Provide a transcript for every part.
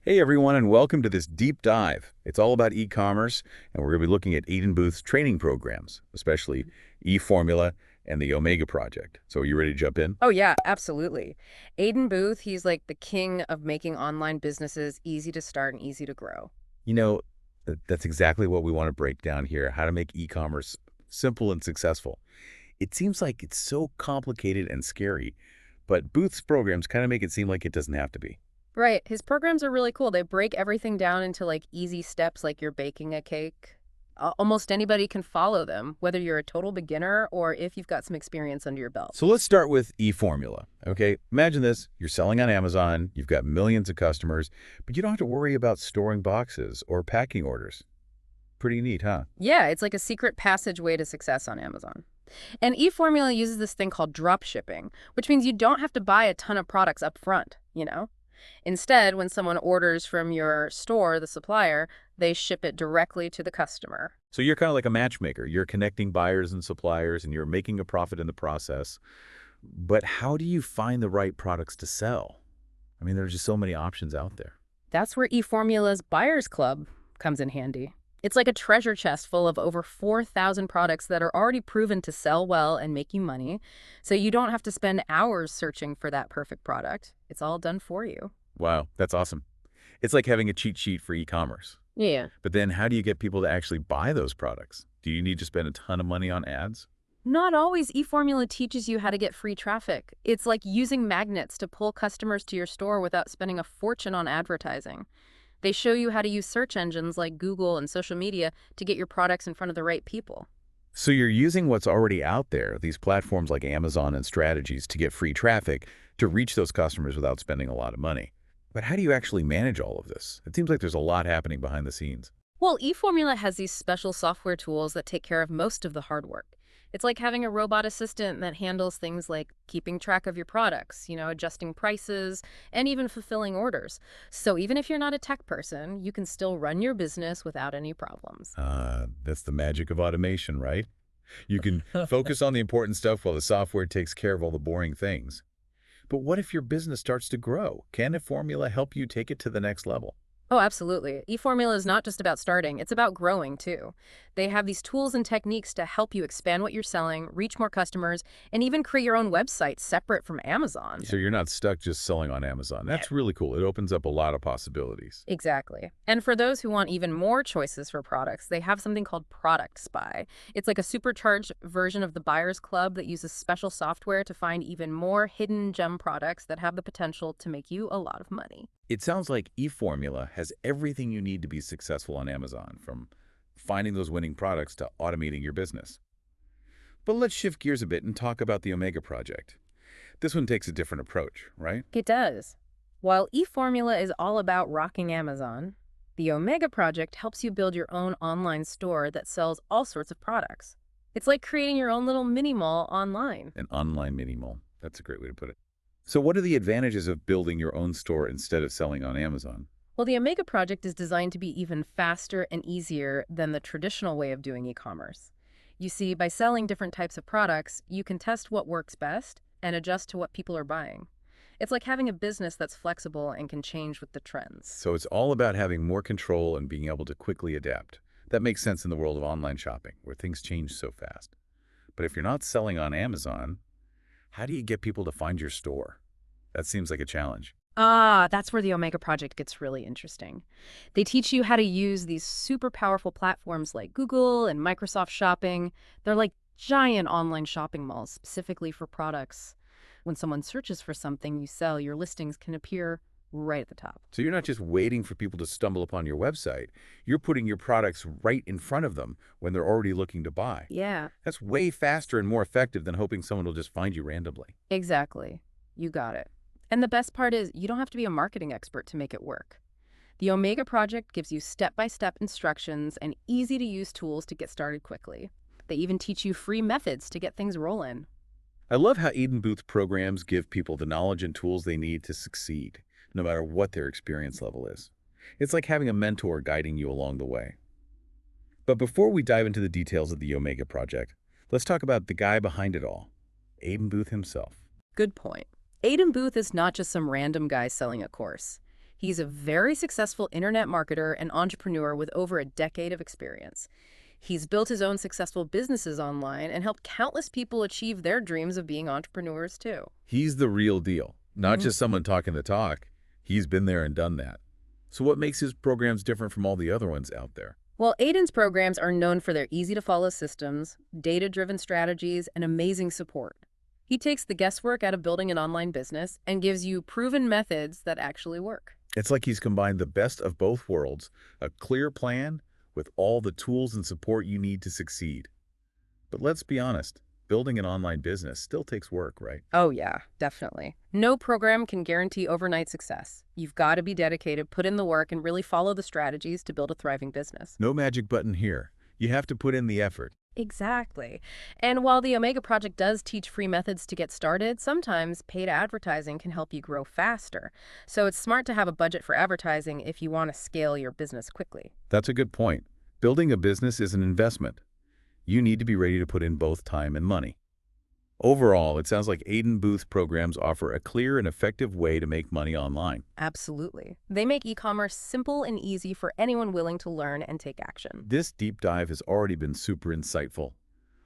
Hey everyone, and welcome to this deep dive. It's all about e-commerce, and we're going to be looking at Aidan Booth's training programs, especially eFormula and the Omega Project. So are you ready to jump in? Oh, yeah, absolutely. Aidan Booth, he's like the king of making online businesses easy to start and easy to grow. You know, that's exactly what we want to break down here, how to make e-commerce simple and successful. It seems like it's so complicated and scary, but Booth's programs kind of make it seem like it doesn't have to be. Right. His programs are really cool. They break everything down into like easy steps, like you're baking a cake. Almost anybody can follow them, whether you're a total beginner or if you've got some experience under your belt. So let's start with eFormula, okay? Imagine this, you're selling on Amazon, you've got millions of customers, but you don't have to worry about storing boxes or packing orders. Pretty neat, huh? Yeah, it's like a secret passageway to success on Amazon. And eFormula uses this thing called drop shipping, which means you don't have to buy a ton of products up front. Instead, when someone orders from your store, the supplier, they ship it directly to the customer. So you're kind of like a matchmaker. You're connecting buyers and suppliers, and you're making a profit in the process. But how do you find the right products to sell? I mean, there's just so many options out there. That's where eFormula's Buyers Club comes in handy. It's like a treasure chest full of over 4,000 products that are already proven to sell well and make you money, so you don't have to spend hours searching for that perfect product. It's all done for you. Wow, that's awesome. It's like having a cheat sheet for e-commerce. Yeah. But then how do you get people to actually buy those products? Do you need to spend a ton of money on ads? Not always eFormula teaches you how to get free traffic. It's like using magnets to pull customers to your store without spending a fortune on advertising. They show you how to use search engines like Google and social media to get your products in front of the right people. So you're using what's already out there, these platforms like Amazon and strategies to get free traffic to reach those customers without spending a lot of money. But how do you actually manage all of this? It seems like there's a lot happening behind the scenes. Well, eFormula has these special software tools that take care of most of the hard work. It's like having a robot assistant that handles things like keeping track of your products, adjusting prices, and even fulfilling orders. So even if you're not a tech person, you can still run your business without any problems. That's the magic of automation, right? You can focus on the important stuff while the software takes care of all the boring things. But what if your business starts to grow? Can a formula help you take it to the next level? Oh, absolutely. eFormula is not just about starting, it's about growing too. They have these tools and techniques to help you expand what you're selling, reach more customers, and even create your own website separate from Amazon. So you're not stuck just selling on Amazon. That's really cool. It opens up a lot of possibilities. Exactly. And for those who want even more choices for products, they have something called Product Spy. It's like a supercharged version of the Buyers Club that uses special software to find even more hidden gem products that have the potential to make you a lot of money. It sounds like eFormula has everything you need to be successful on Amazon, from finding those winning products to automating your business. But let's shift gears a bit and talk about the Omega project. This one takes a different approach, right? It does. While eFormula is all about rocking Amazon, the Omega project helps you build your own online store that sells all sorts of products. It's like creating your own little mini mall online. An online mini mall. That's a great way to put it. So what are the advantages of building your own store instead of selling on Amazon? Well, the Omega project is designed to be even faster and easier than the traditional way of doing e-commerce. You see, by selling different types of products, you can test what works best and adjust to what people are buying. It's like having a business that's flexible and can change with the trends. So it's all about having more control and being able to quickly adapt. That makes sense in the world of online shopping, where things change so fast. But if you're not selling on Amazon, how do you get people to find your store? That seems like a challenge. That's where the Omega project gets really interesting. They teach you how to use these super powerful platforms like Google and Microsoft Shopping. They're like giant online shopping malls specifically for products. When someone searches for something you sell, your listings can appear right at the top. So you're not just waiting for people to stumble upon your website. You're putting your products right in front of them when they're already looking to buy. Yeah, That's way faster and more effective than hoping someone will just find you randomly. exactly. You got it. And the best part is you don't have to be a marketing expert to make it work. The Omega project gives you step-by-step instructions and easy-to-use tools to get started quickly. They even teach you free methods to get things rolling. I love how Aidan Booth programs give people the knowledge and tools they need to succeed, no matter what their experience level is. It's like having a mentor guiding you along the way. But before we dive into the details of the Omega project, let's talk about the guy behind it all, Aidan Booth himself. Good point. Aidan Booth is not just some random guy selling a course. He's a very successful internet marketer and entrepreneur with over a decade of experience. He's built his own successful businesses online and helped countless people achieve their dreams of being entrepreneurs too. He's the real deal, not Mhm. just someone talking the talk. He's been there and done that. So what makes his programs different from all the other ones out there? Well, Aidan's programs are known for their easy-to-follow systems, data-driven strategies, and amazing support. He takes the guesswork out of building an online business and gives you proven methods that actually work. It's like he's combined the best of both worlds, a clear plan with all the tools and support you need to succeed. But let's be honest, building an online business still takes work, right? Oh yeah, definitely. No program can guarantee overnight success. You've got to be dedicated, put in the work, and really follow the strategies to build a thriving business. No magic button here. You have to put in the effort. Exactly. And while the Omega Project does teach free methods to get started, sometimes paid advertising can help you grow faster. So it's smart to have a budget for advertising if you want to scale your business quickly. That's a good point. Building a business is an investment. You need to be ready to put in both time and money. Overall, it sounds like Aidan Booth programs offer a clear and effective way to make money online. Absolutely. They make e-commerce simple and easy for anyone willing to learn and take action. This deep dive has already been super insightful.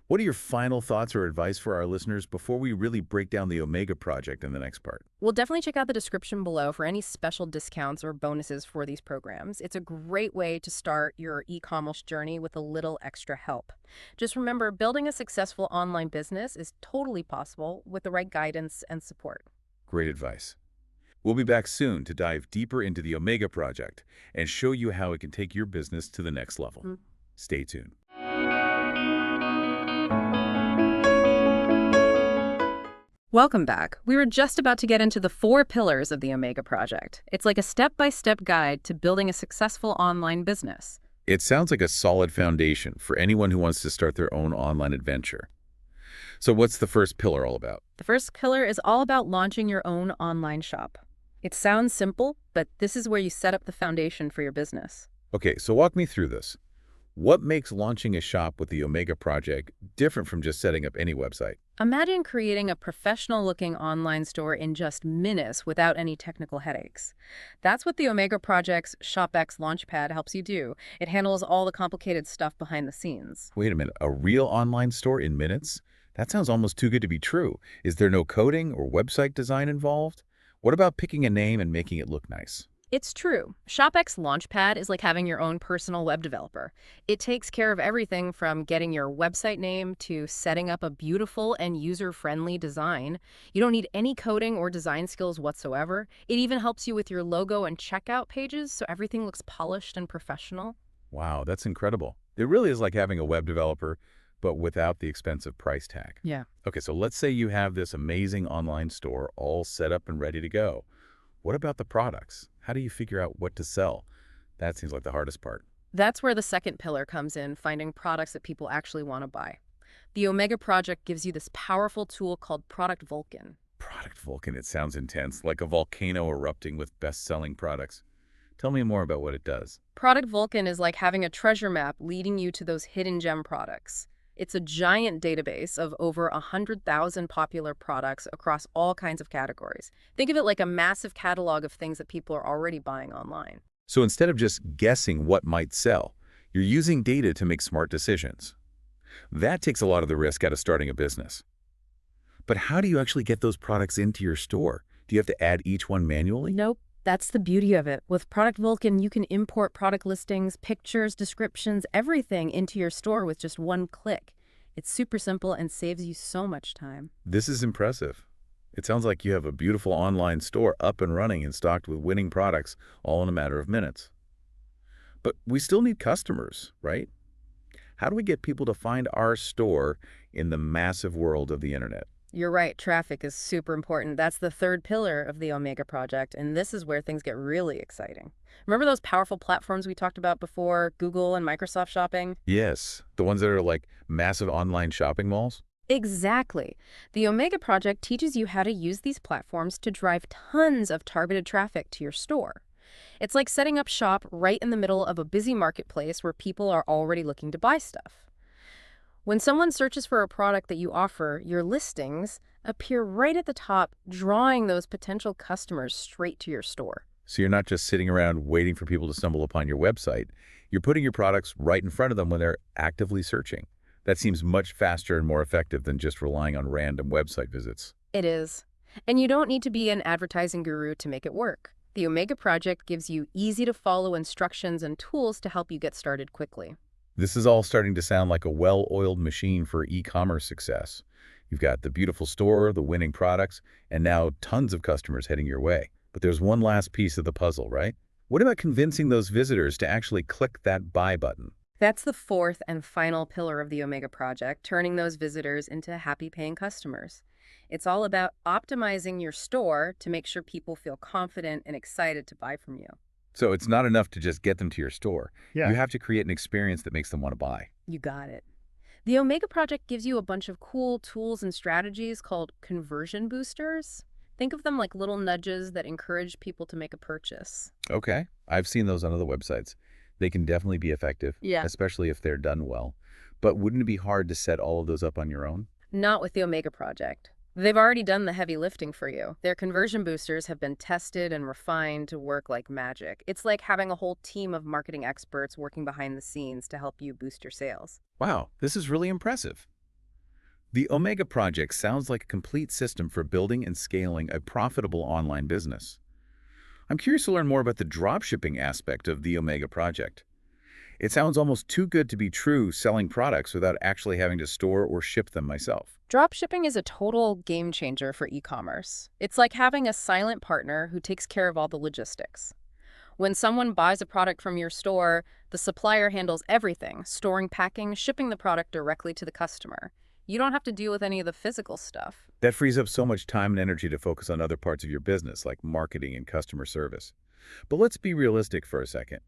What are your final thoughts or advice for our listeners before we really break down the Omega project in the next part? We'll definitely check out the description below for any special discounts or bonuses for these programs. It's a great way to start your e-commerce journey with a little extra help. Just remember, building a successful online business is totally possible with the right guidance and support. Great advice. We'll be back soon to dive deeper into the Omega project and show you how it can take your business to the next level. Stay tuned. Welcome back. We were just about to get into the 4 pillars of the Omega Project. It's like a step-by-step guide to building a successful online business. It sounds like a solid foundation for anyone who wants to start their own online adventure. So what's the first pillar all about? The first pillar is all about launching your own online shop. It sounds simple, but this is where you set up the foundation for your business. Okay, so walk me through this. What makes launching a shop with the Omega project different from just setting up any website? Imagine creating a professional-looking online store in just minutes without any technical headaches. That's what the Omega Project's ShopX Launchpad helps you do. It handles all the complicated stuff behind the scenes. Wait a minute, a real online store in minutes? That sounds almost too good to be true. Is there no coding or website design involved? What about picking a name and making it look nice? It's true. ShopX Launchpad is like having your own personal web developer. It takes care of everything from getting your website name to setting up a beautiful and user-friendly design. You don't need any coding or design skills whatsoever. It even helps you with your logo and checkout pages so everything looks polished and professional. Wow, that's incredible. It really is like having a web developer, but without the expensive price tag. Yeah. Okay, so let's say you have this amazing online store all set up and ready to go. What about the products? How do you figure out what to sell? That seems like the hardest part. That's where the second pillar comes in, finding products that people actually want to buy. The Omega Project gives you this powerful tool called Product Vulcan. Product Vulcan, it sounds intense, like a volcano erupting with best-selling products. Tell me more about what it does. Product Vulcan is like having a treasure map leading you to those hidden gem products. It's a giant database of over 100,000 popular products across all kinds of categories. Think of it like a massive catalog of things that people are already buying online. So instead of just guessing what might sell, you're using data to make smart decisions. That takes a lot of the risk out of starting a business. But how do you actually get those products into your store? Do you have to add each one manually? Nope. That's the beauty of it. With Product Vulcan, you can import product listings, pictures, descriptions, everything into your store with just one click. It's super simple and saves you so much time. This is impressive. It sounds like you have a beautiful online store up and running and stocked with winning products all in a matter of minutes. But we still need customers, right? How do we get people to find our store in the massive world of the internet? You're right, traffic is super important. That's the third pillar of the Omega Project, and this is where things get really exciting. Remember those powerful platforms we talked about before, Google and Microsoft Shopping? Yes, the ones that are like massive online shopping malls? Exactly. The Omega Project teaches you how to use these platforms to drive tons of targeted traffic to your store. It's like setting up shop right in the middle of a busy marketplace where people are already looking to buy stuff. When someone searches for a product that you offer, your listings appear right at the top, drawing those potential customers straight to your store. So you're not just sitting around waiting for people to stumble upon your website. You're putting your products right in front of them when they're actively searching. That seems much faster and more effective than just relying on random website visits. It is. And you don't need to be an advertising guru to make it work. The Omega Project gives you easy-to-follow instructions and tools to help you get started quickly. This is all starting to sound like a well-oiled machine for e-commerce success. You've got the beautiful store, the winning products, and now tons of customers heading your way. But there's one last piece of the puzzle, right? What about convincing those visitors to actually click that buy button? That's the fourth and final pillar of the Omega Project, turning those visitors into happy paying customers. It's all about optimizing your store to make sure people feel confident and excited to buy from you. So it's not enough to just get them to your store. Yeah. You have to create an experience that makes them want to buy. You got it. The Omega Project gives you a bunch of cool tools and strategies called conversion boosters. Think of them like little nudges that encourage people to make a purchase. Okay, I've seen those on other websites. They can definitely be effective, Yeah. especially if they're done well. But wouldn't it be hard to set all of those up on your own? Not with the Omega Project. They've already done the heavy lifting for you. Their conversion boosters have been tested and refined to work like magic. It's like having a whole team of marketing experts working behind the scenes to help you boost your sales. Wow, this is really impressive. The Omega Project sounds like a complete system for building and scaling a profitable online business. I'm curious to learn more about the dropshipping aspect of the Omega Project. It sounds almost too good to be true, selling products without actually having to store or ship them myself. Dropshipping is a total game changer for e-commerce. It's like having a silent partner who takes care of all the logistics. When someone buys a product from your store, the supplier handles everything, storing, packing, shipping the product directly to the customer. You don't have to deal with any of the physical stuff. That frees up so much time and energy to focus on other parts of your business, like marketing and customer service. But let's be realistic for a second.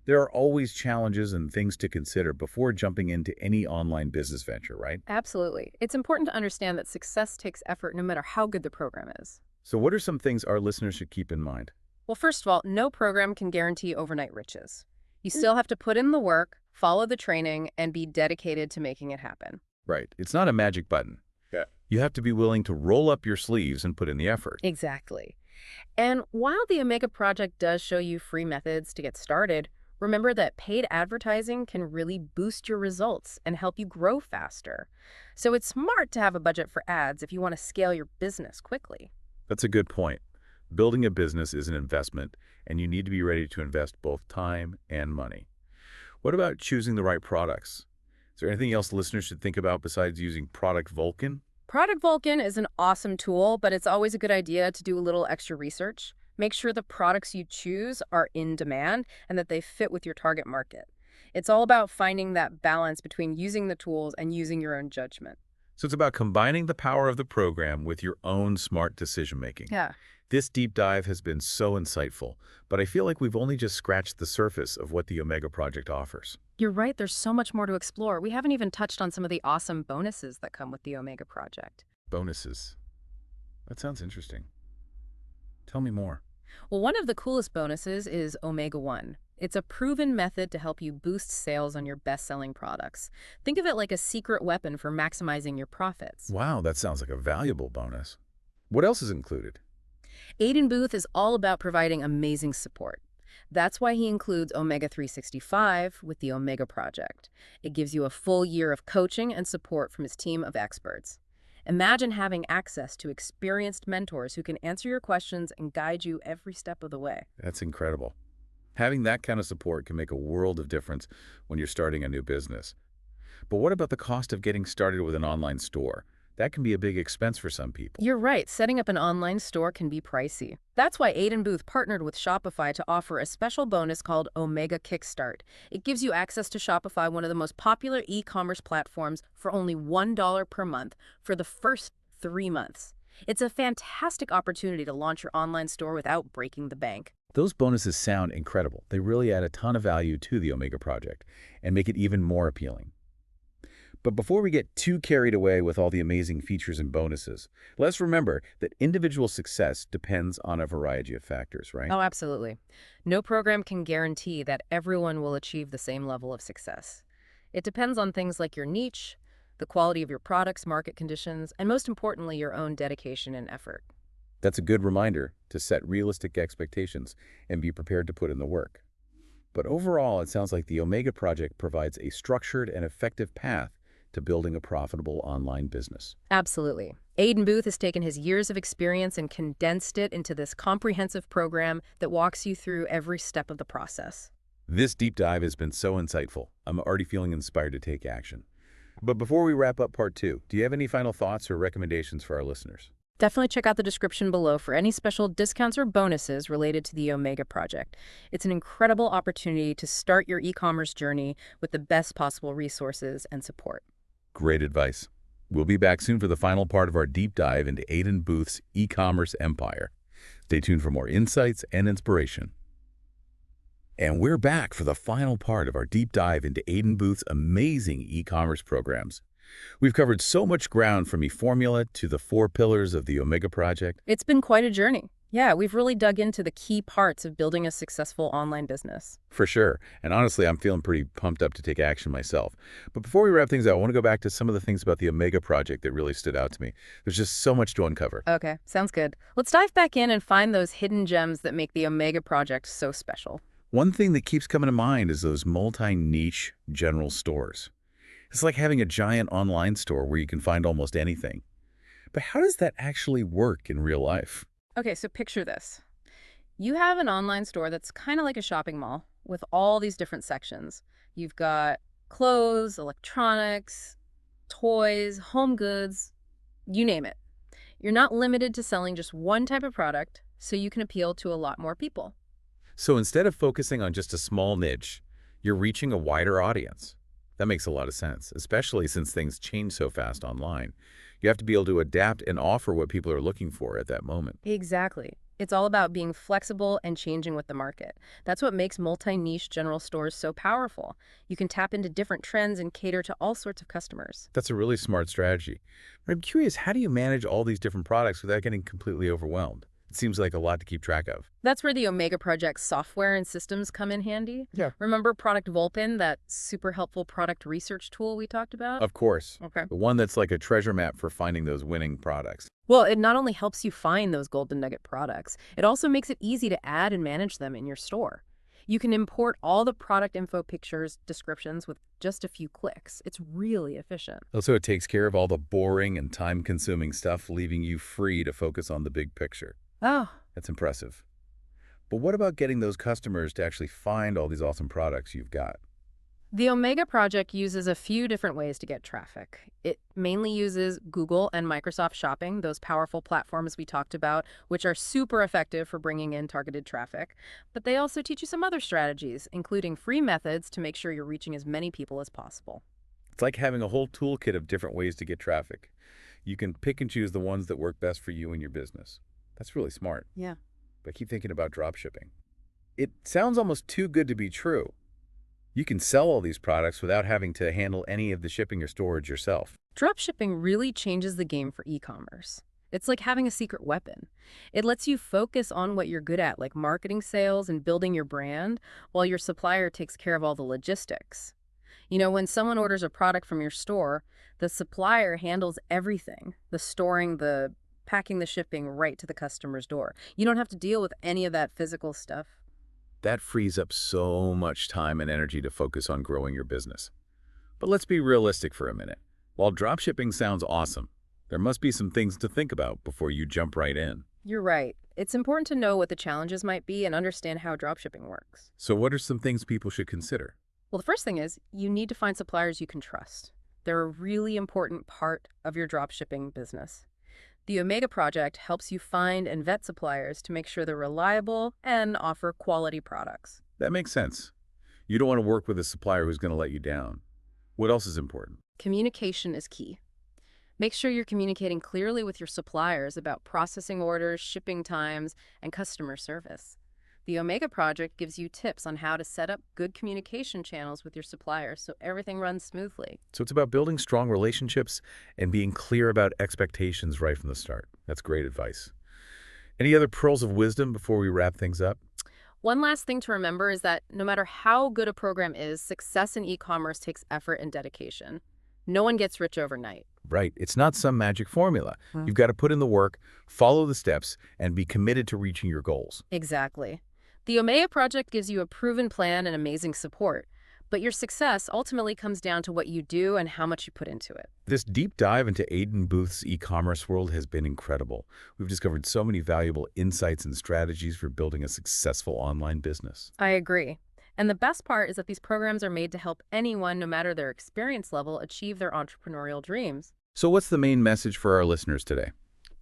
There are always challenges and things to consider before jumping into any online business venture, right? Absolutely. It's important to understand that success takes effort no matter how good the program is. So what are some things our listeners should keep in mind? Well, first of all, no program can guarantee overnight riches. You still have to put in the work, follow the training, and be dedicated to making it happen. Right. It's not a magic button. Yeah. You have to be willing to roll up your sleeves and put in the effort. Exactly. And while the Omega Project does show you free methods to get started, remember that paid advertising can really boost your results and help you grow faster. So it's smart to have a budget for ads if you want to scale your business quickly. That's a good point. Building a business is an investment, and you need to be ready to invest both time and money. What about choosing the right products? Is there anything else listeners should think about besides using Product Vulcan? Product Vulcan is an awesome tool, but it's always a good idea to do a little extra research. Make sure the products you choose are in demand and that they fit with your target market. It's all about finding that balance between using the tools and using your own judgment. So it's about combining the power of the program with your own smart decision-making. Yeah. This deep dive has been so insightful, but I feel like we've only just scratched the surface of what the Omega Project offers. You're right, there's so much more to explore. We haven't even touched on some of the awesome bonuses that come with the Omega Project. Bonuses. That sounds interesting. Tell me more. Well, one of the coolest bonuses is Omega One. It's a proven method to help you boost sales on your best-selling products. Think of it like a secret weapon for maximizing your profits. Wow, that sounds like a valuable bonus. What else is included? Aidan Booth is all about providing amazing support. That's why he includes Omega 365 with the Omega Project. It gives you a full year of coaching and support from his team of experts. Imagine having access to experienced mentors who can answer your questions and guide you every step of the way. That's incredible. Having that kind of support can make a world of difference when you're starting a new business. But what about the cost of getting started with an online store? That can be a big expense for some people. You're right, setting up an online store can be pricey. That's why Aidan Booth partnered with Shopify to offer a special bonus called Omega Kickstart. It gives you access to Shopify, one of the most popular e-commerce platforms, for only $1 per month for the first 3 months. It's a fantastic opportunity to launch your online store without breaking the bank. Those bonuses sound incredible. They really add a ton of value to the Omega Project and make it even more appealing. But before we get too carried away with all the amazing features and bonuses, let's remember that individual success depends on a variety of factors, right? Oh, absolutely. No program can guarantee that everyone will achieve the same level of success. It depends on things like your niche, the quality of your products, market conditions, and most importantly, your own dedication and effort. That's a good reminder to set realistic expectations and be prepared to put in the work. But overall, it sounds like the Omega Project provides a structured and effective path to building a profitable online business. Absolutely. Aidan Booth has taken his years of experience and condensed it into this comprehensive program that walks you through every step of the process. This deep dive has been so insightful. I'm already feeling inspired to take action. But before we wrap up part 2, do you have any final thoughts or recommendations for our listeners? Definitely check out the description below for any special discounts or bonuses related to the Omega project. It's an incredible opportunity to start your e-commerce journey with the best possible resources and support. Great advice. We'll be back soon for the final part of our deep dive into Aidan Booth's e-commerce empire. Stay tuned for more insights and inspiration. And we're back for the final part of our deep dive into Aidan Booth's amazing e-commerce programs. We've covered so much ground from eFormula to the 4 pillars of the Omega Project. It's been quite a journey. Yeah, we've really dug into the key parts of building a successful online business. For sure. And honestly, I'm feeling pretty pumped up to take action myself. But before we wrap things out, I want to go back to some of the things about the Omega Project that really stood out to me. There's just so much to uncover. Okay, sounds good. Let's dive back in and find those hidden gems that make the Omega project so special. One thing that keeps coming to mind is those multi-niche general stores. It's like having a giant online store where you can find almost anything. But how does that actually work in real life? Okay, so picture this. You have an online store that's kind of like a shopping mall with all these different sections. You've got clothes, electronics, toys, home goods, you name it. You're not limited to selling just one type of product, so you can appeal to a lot more people. So instead of focusing on just a small niche, you're reaching a wider audience. That makes a lot of sense, especially since things change so fast online. You have to be able to adapt and offer what people are looking for at that moment. Exactly. It's all about being flexible and changing with the market. That's what makes multi-niche general stores so powerful. You can tap into different trends and cater to all sorts of customers. That's a really smart strategy. But I'm curious, how do you manage all these different products without getting completely overwhelmed? It seems like a lot to keep track of. That's where the Omega Project's software and systems come in handy. Yeah. Remember Product Vulpin, that super helpful product research tool we talked about? Of course. Okay. The one that's like a treasure map for finding those winning products. Well, it not only helps you find those golden nugget products, it also makes it easy to add and manage them in your store. You can import all the product info, pictures, descriptions with just a few clicks. It's really efficient. Also, it takes care of all the boring and time-consuming stuff, leaving you free to focus on the big picture. Oh, That's impressive. But what about getting those customers to actually find all these awesome products you've got? the Omega project uses a few different ways to get traffic. It mainly uses Google and Microsoft Shopping, those powerful platforms we talked about, which are super effective for bringing in targeted traffic. But they also teach you some other strategies, including free methods to make sure you're reaching as many people as possible. It's like having a whole toolkit of different ways to get traffic. You can pick and choose the ones that work best for you and your business. That's really smart. Yeah. But keep thinking about drop shipping. It sounds almost too good to be true. You can sell all these products without having to handle any of the shipping or storage yourself. Dropshipping really changes the game for e-commerce. It's like having a secret weapon. It lets you focus on what you're good at, like marketing, sales, and building your brand, while your supplier takes care of all the logistics. You know, when someone orders a product from your store, the supplier handles everything, the storing, the packing, the shipping right to the customer's door. You don't have to deal with any of that physical stuff. That frees up so much time and energy to focus on growing your business. But let's be realistic for a minute. While dropshipping sounds awesome, there must be some things to think about before you jump right in. You're right. It's important to know what the challenges might be and understand how dropshipping works. So what are some things people should consider? Well, the first thing is you need to find suppliers you can trust. They're a really important part of your dropshipping business. The Omega Project helps you find and vet suppliers to make sure they're reliable and offer quality products. That makes sense. You don't want to work with a supplier who's going to let you down. What else is important? Communication is key. Make sure you're communicating clearly with your suppliers about processing orders, shipping times, and customer service. The Omega Project gives you tips on how to set up good communication channels with your suppliers so everything runs smoothly. So it's about building strong relationships and being clear about expectations right from the start. That's great advice. Any other pearls of wisdom before we wrap things up? One last thing to remember is that no matter how good a program is, success in e-commerce takes effort and dedication. No one gets rich overnight. Right. It's not some magic formula. Hmm. You've got to put in the work, follow the steps, and be committed to reaching your goals. Exactly. The Omega project gives you a proven plan and amazing support, but your success ultimately comes down to what you do and how much you put into it. This deep dive into Aidan Booth's e-commerce world has been incredible. We've discovered so many valuable insights and strategies for building a successful online business. I agree. And the best part is that these programs are made to help anyone, no matter their experience level, achieve their entrepreneurial dreams. So what's the main message for our listeners today?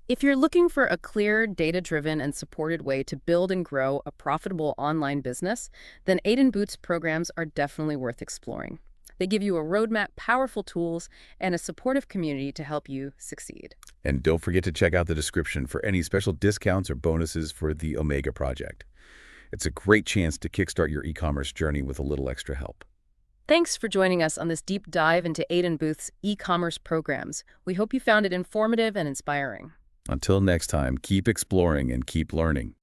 If you're looking for a clear, data-driven, and supported way to build and grow a profitable online business, then Aidan Booth's programs are definitely worth exploring. They give you a roadmap, powerful tools, and a supportive community to help you succeed. And don't forget to check out the description for any special discounts or bonuses for the Omega project. It's a great chance to kickstart your e-commerce journey with a little extra help. Thanks for joining us on this deep dive into Aidan Booth's e-commerce programs. We hope you found it informative and inspiring. Until next time, keep exploring and keep learning.